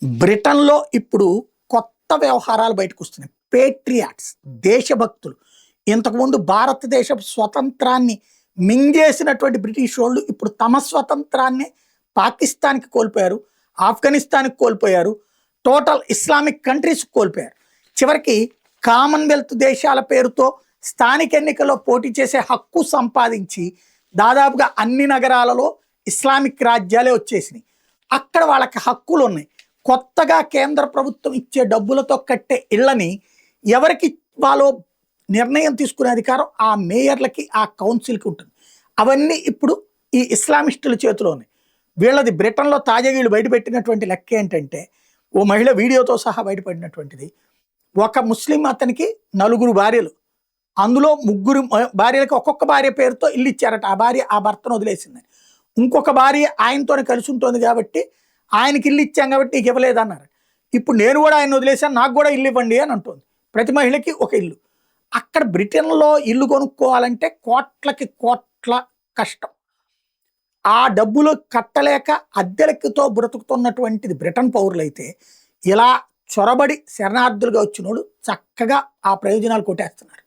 బ్రిటన్‌లో ఇప్పుడు కొత్త వ్యవహారాలు బయటకొస్తున్నాయి. పేట్రియాట్స్ దేశభక్తులు. ఇంతకుముందు భారతదేశపు స్వతంత్రాన్ని మింగేసినటువంటి బ్రిటిషోళ్ళు ఇప్పుడు తమ స్వతంత్రాన్ని పాకిస్తాన్‌కి కోల్పోయారు. ఆఫ్ఘనిస్తాన్‌కి కోల్పోయారు. టోటల్ ఇస్లామిక్ కంట్రీస్‌కి కోల్పోయారు. చివరికి కామన్‌వెల్త్ దేశాల పేరుతో స్థానిక ఎన్నికల్లో పోటీ చేసే హక్కు సంపాదించి దాదాపుగా అన్ని నగరాలలో ఇస్లామిక్ రాజ్యాలే వచ్చేసినాయి. అక్కడ వాళ్ళకి హక్కులున్నాయి. కొత్తగా కేంద్ర ప్రభుత్వం ఇచ్చే డబ్బులతో కట్టే ఇళ్ళని ఎవరికి వాళ్ళో నిర్ణయం తీసుకునే అధికారం ఆ మేయర్లకి, ఆ కౌన్సిల్‌కి ఉంటుంది. అవన్నీ ఇప్పుడు ఈ ఇస్లామిస్టుల చేతిలో ఉన్నాయి. వీళ్ళది బ్రిటన్‌లో తాజాగా వీళ్ళు బయటపెట్టినటువంటి లెక్క ఏంటంటే, ఓ మహిళ వీడియోతో సహా బయటపడినటువంటిది. ఒక ముస్లిం అతనికి 4 భార్యలు. అందులో 3 భార్యలకి ఒక్కొక్క భార్య పేరుతో ఇల్లు ఇచ్చారట. ఆ భార్య ఆ భర్తను వదిలేసిందని. ఇంకొక భార్య ఆయనతోనే కలిసి ఉంటుంది కాబట్టి ఆయనకి ఇల్లు ఇచ్చాం కాబట్టి నీకు ఇవ్వలేదన్నారు. ఇప్పుడు నేను కూడా ఆయన వదిలేసాను, నాకు కూడా ఇల్లు ఇవ్వండి అని అంటుంది. ప్రతి మహిళకి ఒక ఇల్లు. అక్కడ బ్రిటన్‌లో ఇల్లు కొనుక్కోవాలంటే కోట్లకి కోట్ల కష్టం. ఆ డబ్బులు కట్టలేక అద్దెలకితో బ్రతుకుతున్నటువంటిది బ్రిటన్ పౌరులైతే, ఇలా చొరబడి శరణార్థులుగా వచ్చినోళ్ళు చక్కగా ఆ ప్రయోజనాలు కొట్టేస్తున్నారు.